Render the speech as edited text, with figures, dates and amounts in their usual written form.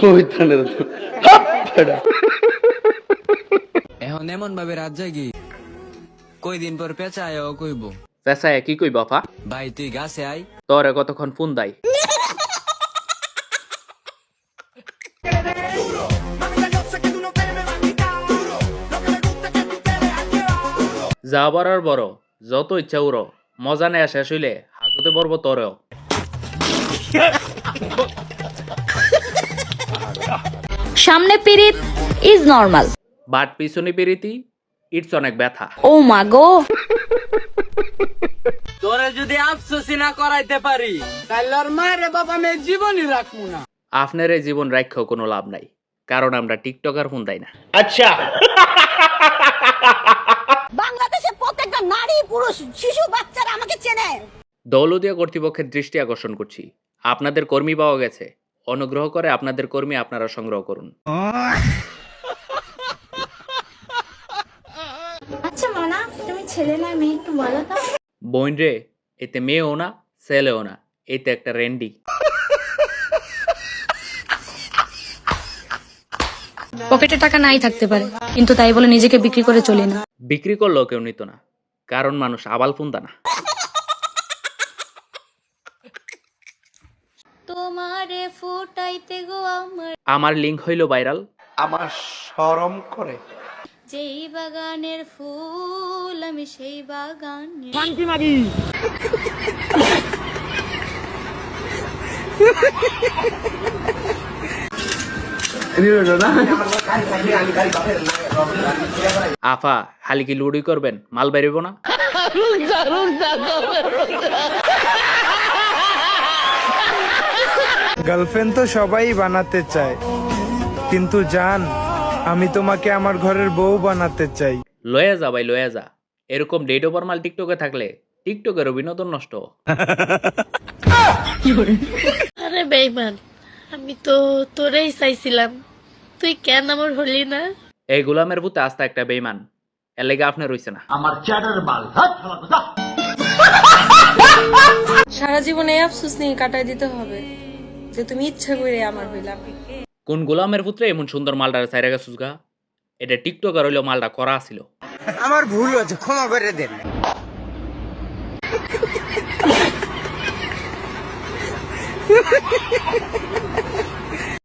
শয়তানের তো এখন এমন ভাবে রাত জাগি কই দিন পর পেঁচা আয় কইব পেশায় কি কই বাপা ভাই তুই গাছে আই তোরে কতক্ষণ ফোন দাই যা বড় বড় যত ইচ্ছা উড়ো মজা নেয়া শেষ হইলে হাজতে পড়বো তোরেও সামনে পিরিত ইজ নরমাল, বাট পিছনে পেরিতি ইটস অনেক ব্যথা। ও মা গো। তোরে যদি আফসোসি না করাইতে পারি তাহলে আর মায়ের বাবা মেয়ে জীবনই রাখবো না। আপনার এই জীবন রাখ্যেও কোনো লাভ নাই, কারণ আমরা টিকটকার ফোন দেই না। বাংলাদেশের প্রত্যেকটা নারী পুরুষ শিশু বাচ্চারা আমাকে চেনে। দৌলতদিয়া কর্তৃপক্ষের দৃষ্টি আকর্ষণ করছি, আপনাদের কর্মী পাওয়া গেছে, অনুগ্রহ করে আপনাদের কর্মী আপনারা সংগ্রহ করুন। আচ্ছা মনা, তুমি ছেলে না মেয়ে একটু বলো তো। বোন রে, এতে মেয়েও না ছেলেও না, এতে একটা রেন্ডি। পকেটে টাকা নাই থাকতে পারে, কিন্তু তাই বলে নিজেকে বিক্রি করে চলি না। বিক্রি করলেও কেউ নিত না, কারণ মানুষ আবাল ফুন্দা না। তোমারে ফুটাইতে গো আমার লিঙ্ক হইল ভাইরাল, আমার শরম করে। যেই বাগানের ফুল আমি সেই বাগানে। আফা খালি কি লুডি করবেন, মাল বেরিব না? গার্লফ্রেন্ড তো সবাই বানাতে চায়, কিন্তু জান আমি তোমাকে আমার ঘরের বউ বানাতে চাই। লয়ে যা ভাই লয়ে যা, এরকম ডেট ওভার মাল টিকটকে থাকলে টিকটকেরও বিনোদন নষ্ট। আরে বেইমান, আমি তো তোরেই চাইছিলাম, তুই কেন আমার হলি না? এই গোলামের ভূতে আস্তা একটা বেইমান, এর লেগে আপনার রইছে না। সারা জীবন এই আফসোস নিয়ে কাটাই দিতে হবে যে তুমি ইচ্ছা করে আমার হইলাম। কোন গোলামের পুত্রে এমন সুন্দর মালটার সাইরা গেছুস গা? এটা টিকটকার হইলেও মালটা করা ছিল। আমার ভুল হয়েছে, ক্ষমা করে দেন।